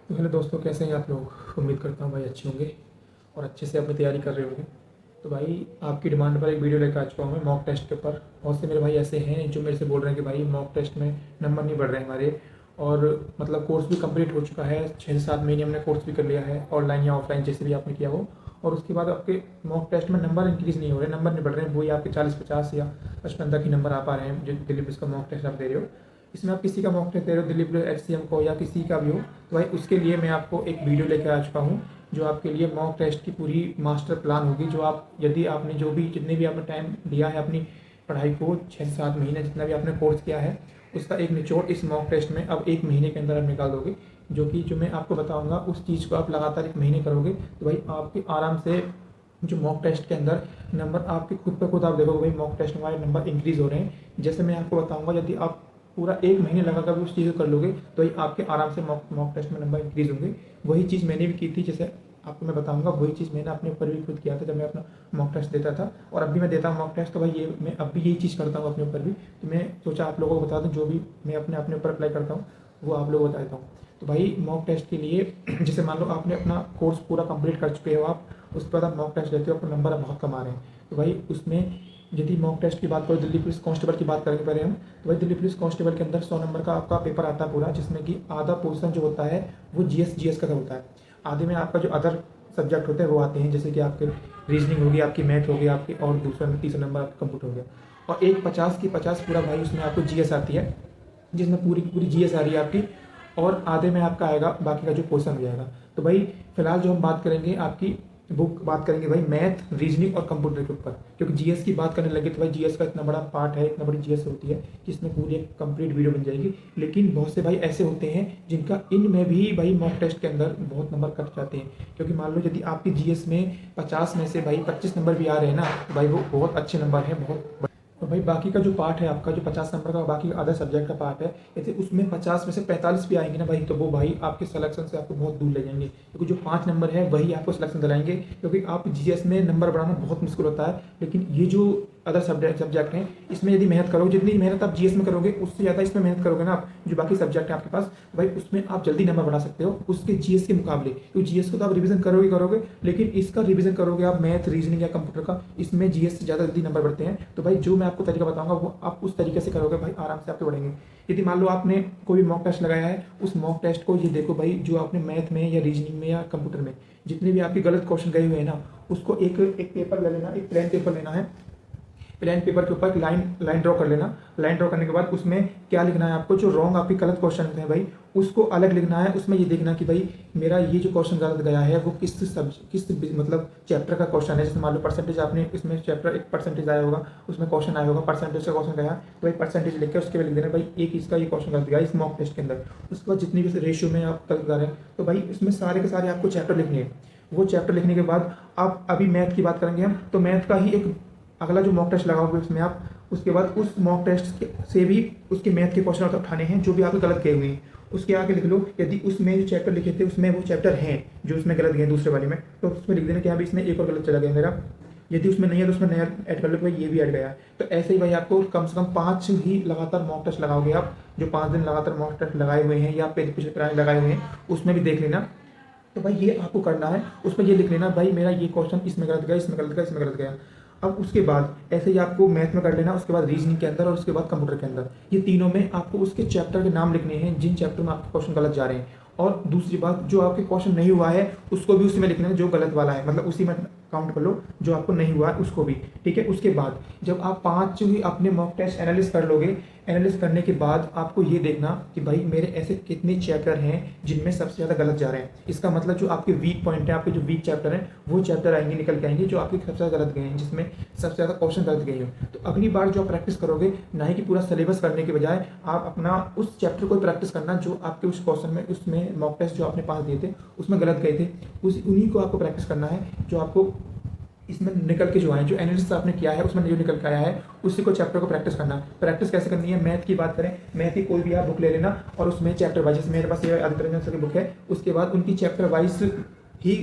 तो हेलो दोस्तों, कैसे हैं आप लोग। उम्मीद करता हूँ भाई अच्छे होंगे और अच्छे से अपनी तैयारी कर रहे होंगे। तो भाई आपकी डिमांड पर एक वीडियो लेकर आ चुका हूँ मैं मॉक टेस्ट के ऊपर। बहुत से मेरे भाई ऐसे हैं जो मेरे से बोल रहे हैं कि भाई मॉक टेस्ट में नंबर नहीं बढ़ रहे हैं हमारे, और मतलब कोर्स भी कंप्लीट हो चुका है, 6 से 7 महीने हमने कोर्स भी कर लिया है, ऑनलाइन या ऑफलाइन जैसे भी आपने किया हो, और उसके बाद आपके मॉक टेस्ट में नंबर इंक्रीज़ नहीं हो रहे, नंबर नहीं बढ़ रहे हैं। वही आपके 40-50 या 55 तक ही नंबर आ पा रहे हैं जो दिल्ली पुलिस का मॉक टेस्ट आप दे रहे हो। इसमें आप किसी का मॉक टेस्ट दे रहे हो, दिल्ली पुलिस HCM को या किसी का भी हो, तो भाई उसके लिए मैं आपको एक वीडियो लेकर आ चुका हूँ जो आपके लिए मॉक टेस्ट की पूरी मास्टर प्लान होगी। जो आप यदि आपने जो भी जितने भी आपने टाइम दिया है अपनी पढ़ाई को, 6 से 7 महीने जितना भी आपने कोर्स किया है, उसका एक निचोड़ इस मॉक टेस्ट में अब 1 महीने के अंदर आप निकाल दोगे। जो मैं आपको बताऊंगा उस चीज़ को आप लगातार 1 महीने करोगे तो भाई आपके आराम से जो मॉक टेस्ट के अंदर नंबर आपके खुद पर खुद आप देखोगे भाई मॉक टेस्ट में हमारे नंबर इंक्रीज़ हो रहे हैं। जैसे मैं आपको बताऊंगा, यदि आप पूरा 1 महीने लगाकर भी उस चीज़ को कर लोगे तो ही आपके आराम से मॉक टेस्ट में नंबर इंक्रीज़ होंगे। वही चीज़ मैंने भी की थी, जैसे आपको मैं बताऊंगा वही चीज़ मैंने अपने ऊपर भी खुद किया था जब मैं अपना मॉक टेस्ट देता था, और अब भी मैं देता हूँ मॉक टेस्ट। तो भाई ये मैं अब भी यही चीज़ करता हूँ अपने ऊपर भी। तो मैं सोचा आप लोगों को बता दूँ जो भी मैं अपने अपने ऊपर अप्लाई करता हूँ वो आप लोगों को बता देता हूँ। तो भाई मॉक टेस्ट के लिए जैसे मान लो आपने अपना कोर्स पूरा कंप्लीट कर चुके हो आप, उसके बाद आप मॉक टेस्ट देते हो, अपना नंबर बहुत कम आ रहे हैं। तो भाई उसमें यदि मॉक टेस्ट की बात करो, दिल्ली पुलिस कांस्टेबल की बात करेंगे पहले हम। तो भाई दिल्ली पुलिस कांस्टेबल के अंदर 100 नंबर का आपका पेपर आता है पूरा, जिसमें कि आधा पोर्शन जो होता है वो GS का होता है। आधे में आपका जो अदर सब्जेक्ट होते हैं वो आते हैं, जैसे कि आपके रीजनिंग होगी, आपकी मैथ होगी, आपकी और दूसरा तीसरा नंबर आपका कंप्यूटर हो गया। और एक 50 की 50 पूरा भाई उसमें आपको GS आती है, जिसमें पूरी की पूरी GS आ रही है आपकी, और आधे में आपका आएगा बाकी का जो पोर्शन हो जाएगा। तो भाई फिलहाल जो हम बात करेंगे आपकी बुक बात करेंगे भाई मैथ, रीजनिंग और कंप्यूटर के ऊपर, क्योंकि GS की बात करने लगे तो भाई GS का इतना बड़ा पार्ट है, इतना बड़ी GS होती है कि इसमें पूरी एक कंप्लीट वीडियो बन जाएगी। लेकिन बहुत से भाई ऐसे होते हैं जिनका इनमें भी भाई मॉक टेस्ट के अंदर बहुत नंबर कट जाते हैं, क्योंकि मान लो यदि आपकी GS में 50 में से भाई 25 नंबर भी आ रहे हैं ना, तो भाई वो बहुत अच्छे नंबर हैं, बहुत। और भाई बाकी का जो पार्ट है आपका, जो 50 नंबर का बाकी अदर सब्जेक्ट का पार्ट है, यदि उसमें 50 में से 45 भी आएंगे ना भाई, तो वो भाई आपके सिलेक्शन से आपको बहुत दूर ले जाएंगे, क्योंकि जो 5 नंबर है वही आपको सिलेक्शन दिलाएंगे। क्योंकि आप GS में नंबर बढ़ाना बहुत मुश्किल होता है, लेकिन ये जो अदर सब्जेक्ट हैं इसमें यदि मेहनत करोगे, जितनी मेहनत आप GS में करोगे उससे ज़्यादा इसमें मेहनत करोगे ना आप, जो बाकी सब्जेक्ट है आपके पास, तो भाई उसमें आप जल्दी नंबर बढ़ा सकते हो उसके GS के मुकाबले। क्योंकि GS को तो आप रिवीजन करोगे, लेकिन इसका रिवीजन करोगे आप मैथ, रीजनिंग या कंप्यूटर का, इसमें GS से ज़्यादा जल्दी नंबर बढ़ते हैं। तो भाई जो मैं आपको तरीका बताऊंगा वो आप उस तरीके से करोगे भाई, आराम से आपके बढ़ेंगे। यदि मान लो आपने कोई भी मॉक टेस्ट लगाया है, उस मॉक टेस्ट को ये देखो भाई, जो आपने मैथ में या रीजनिंग में या कंप्यूटर में जितने भी आपके गलत क्वेश्चन गए हुए हैं ना, उसको एक पेपर ले लेना, एक प्लेन पेपर लेना है। प्लेन पेपर के ऊपर एक लाइन ड्रॉ कर लेना। लाइन ड्रॉ करने के बाद उसमें क्या लिखना है आपको, जो रॉन्ग आपके गलत क्वेश्चन हैं भाई उसको अलग लिखना है। उसमें ये देखना कि भाई मेरा ये जो क्वेश्चन गलत गया है वो किस मतलब चैप्टर का क्वेश्चन है। जैसे मान लो परसेंटेज, आपने इसमें चैप्टर एक परसेंटेज आया होगा, उसमें क्वेश्चन आया होगा परसेंटेज का क्वेश्चन गया, तो भाई परसेंटेज लिख के उसके बाद लिख देना भाई एक इसका ये क्वेश्चन गलत गया इस मॉक टेस्ट के अंदर। उसके बाद जितनी भी रेशियो में आप गलत कर रहे हैं, तो भाई इसमें सारे के सारे आपको चैप्टर लिखने हैं। वो चैप्टर लिखने के बाद आप अभी मैथ की बात करेंगे हम, तो मैथ का ही एक अगला जो मॉक टेस्ट लगाओगे उसमें आप उसके बाद उस मॉक टेस्ट से भी उसके मैथ के क्वेश्चन उठाने हैं जो भी आपके गलत गए हुए हैं। उसके आगे लिख लो, यदि उसमें जो चैप्टर लिखे थे उसमें वो चैप्टर हैं जो उसमें गलत गए दूसरे वाले में, तो उसमें लिख देना कि हाँ भाई इसमें एक और गलत चला गया मेरा। यदि उसमें नहीं है तो उसमें नया ऐड कर लो भाई ये भी ऐड गया है। तो ऐसे ही भाई आपको कम से कम 5 ही लगातार मॉक टेस्ट लगाओगे आप, जो 5 दिन लगातार मॉक टेस्ट लगाए हुए हैं या पिछले पुराने लगाए हुए हैं उसमें भी देख लेना। तो भाई ये आपको करना है, उसमें ये लिख लेना भाई मेरा ये क्वेश्चन इसमें गलत गया, इसमें गलत गया, इसमें गलत गया। अब उसके बाद ऐसे ही आपको मैथ में कर लेना, उसके बाद रीजनिंग के अंदर और उसके बाद कंप्यूटर के अंदर, ये तीनों में आपको उसके चैप्टर के नाम लिखने हैं जिन चैप्टर में आपके क्वेश्चन गलत जा रहे हैं। और दूसरी बात, जो आपके क्वेश्चन नहीं हुआ है उसको भी उसी में लिखना है जो गलत वाला है, मतलब उसी में काउंट कर लो जो आपको नहीं हुआ है उसको भी, ठीक है। उसके बाद जब आप 5 ही अपने मॉक टेस्ट एनालिस कर लोगे, एनालिस करने के बाद आपको ये देखना कि भाई मेरे ऐसे कितने चैप्टर हैं जिनमें सबसे ज़्यादा गलत जा रहे हैं। इसका मतलब जो आपके वीक पॉइंट है, आपके जो वीक चैप्टर हैं वो चैप्टर आएंगे, निकल के आएंगे जो आपके सबसे ज़्यादा गलत गए हैं, जिसमें सबसे ज़्यादा क्वेश्चन गलत गए हैं। तो अगली बार जो आप प्रैक्टिस करोगे, ना ही कि पूरा सिलेबस करने के बजाय आप अपना उस चैप्टर को प्रैक्टिस करना जो आपके उस क्वेश्चन में, उसमें मॉक टेस्ट जो आपने 5 दिए थे उसमें गलत गए थे, उन्हीं को आपको प्रैक्टिस करना है जो आपको इसमें निकल के जो आए, जो एनालिसिस आपने किया है उसमें जो निकल के आया है उसी को चैप्टर को प्रैक्टिस करना। प्रैक्टिस कैसे करनी है, मैथ की बात करें, मैथ की कोई भी आप बुक ले लेना और उसमें चैप्टर वाइज, जैसे मेरे पास ये आदित्य रंजन सर की बुक है, उसके बाद उनकी चैप्टर वाइज ही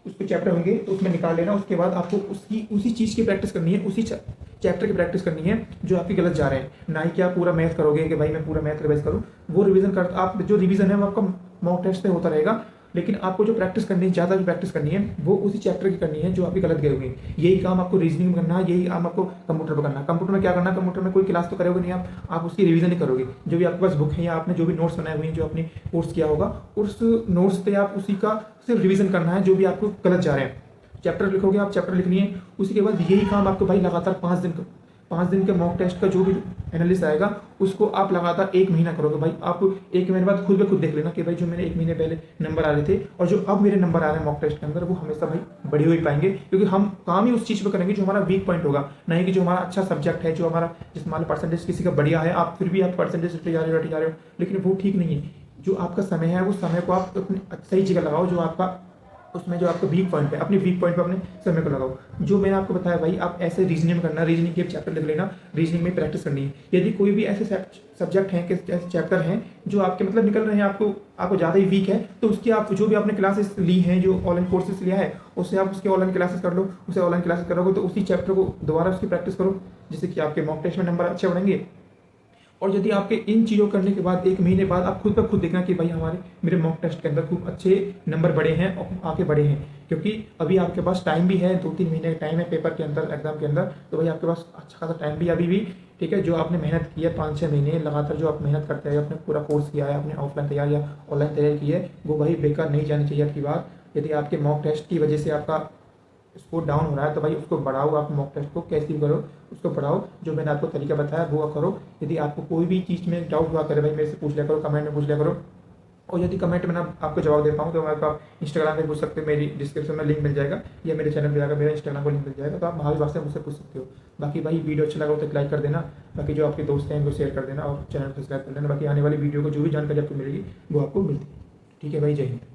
उसके चैप्टर होंगे तो उसमें निकाल लेना। उसके बाद आपको उसकी उसी चीज़ की प्रैक्टिस करनी है, उसी चैप्टर की प्रैक्टिस करनी है जो आपकी गलत जा रहे हैं। ना ही कि आप पूरा मैथ करोगे कि भाई मैं पूरा मैथ रिवाइज करूँ, वो रिवीजन कर, आप जो रिवीजन है वो आपका मॉक टेस्ट पे होता रहेगा, लेकिन आपको जो प्रैक्टिस करनी है, ज़्यादा जो प्रैक्टिस करनी है वो उसी चैप्टर की करनी है जो आपकी गलत गए हुए हैं। यही काम आपको रीजनिंग में करना है, यही काम आपको कंप्यूटर पर करना है। कंप्यूटर में क्या करना है, कंप्यूटर में कोई क्लास तो करोगे नहीं आप उसकी रिवीजन ही करोगे। जो भी आपके पास बुक है या आपने जो भी नोट्स बनाए हुए हैं, जो आपने कोर्स किया होगा, उस नोट्स पे आप उसी का सिर्फ रिवीजन करना है, जो भी आपको गलत जा रहे हैं। चैप्टर लिखोगे आप, चैप्टर लिखनी है, उसी के बाद यही काम आपको भाई लगातार 5 दिन के मॉक टेस्ट का जो भी एनालिसिस आएगा उसको आप लगातार 1 महीना करोगे। भाई आप 1 महीने बाद खुद ब खुद देख लेना कि भाई जो मैंने 1 महीने पहले नंबर आ रहे थे और जो अब मेरे नंबर आ रहे हैं मॉक टेस्ट के अंदर, वो हमेशा भाई बढ़े हुए पाएंगे, क्योंकि हम काम ही उस चीज़ पर करेंगे जो हमारा वीक पॉइंट होगा, नहीं कि जो हमारा अच्छा सब्जेक्ट है, जो हमारा जिस मान लो परसेंटेज किसी का बढ़िया है, आप फिर भी आप परसेंटेज रटे जा रहे हो, लेकिन वो ठीक नहीं है। जो आपका समय है वो समय को आप अपनी सही जगह लगाओ, जो आपका उसमें जो आपका वीक पॉइंट है, अपने वीक पॉइंट पे अपने समय को लगाओ। जो मैंने आपको बताया भाई, आप ऐसे रीजनिंग में करना, रीजनिंग के चैप्टर लिख लेना, रीजनिंग में प्रैक्टिस करनी है। यदि कोई भी ऐसे सब्जेक्ट हैं, ऐसे चैप्टर हैं जो आपके मतलब निकल रहे हैं, आपको ज़्यादा ही वीक है, तो उसकी आप जो भी आपने क्लासेस ली हैं, जो ऑनलाइन कोर्सेज लिया है, उससे आप उसके ऑनलाइन क्लासेस कर लो, उसे ऑनलाइन क्लासेस करोगे तो उसी चैप्टर को दोबारा उसकी प्रैक्टिस करो, जिससे कि आपके मॉक टेस्ट में नंबर अच्छे बढ़ेंगे। और यदि आपके इन चीज़ों करने के बाद 1 महीने बाद आप खुद ब खुद देखना कि भाई मेरे मॉक टेस्ट के अंदर खूब अच्छे नंबर बढ़े हैं और आगे बढ़े हैं, क्योंकि अभी आपके पास टाइम भी है, 2-3 महीने का टाइम है पेपर के अंदर, एग्जाम के अंदर, तो भाई आपके पास अच्छा खासा टाइम भी अभी भी, ठीक है। जो आपने मेहनत की है 5-6 महीने लगातार, जो आप मेहनत करते हैं, आपने पूरा कोर्स किया है, आपने ऑफलाइन तैयारी या ऑनलाइन तैयारी की है, वो भाई बेकार नहीं जानी चाहिए आपकी बात। यदि आपके मॉक टेस्ट की वजह से आपका स्कोर डाउन हो रहा है तो भाई उसको बढ़ाओ, आप मॉक टेस्ट को कैसे भी करो उसको बढ़ाओ, जो मैंने आपको तरीका बताया वो करो। यदि आपको कोई भी चीज़ में डाउट हुआ करे भाई मेरे से पूछ लिया करो, कमेंट में पूछ लिया करो, और यदि कमेंट में ना आपको जवाब दे पाऊँ तो आप इंस्टाग्राम पे पूछ सकते हो, मेरी डिस्क्रिप्शन में लिंक मिल जाएगा, या मेरे चैनल पर जाकर मेरा इंस्टाग्राम पर लिंक मिल जाएगा, तो आप वहाँ भी मुझसे पूछ सकते हो। बाकी भाई वीडियो अच्छा लगा हो तो लाइक कर देना, बाकी जो आपके दोस्त हैं उनको शेयर कर देना और चैनल को सब्सक्राइब कर लेना। बाकी आने वाली वीडियो को जो भी जानकारी आपको मिलेगी वो आपको मिलती है। ठीक है भाई, जय हिंद।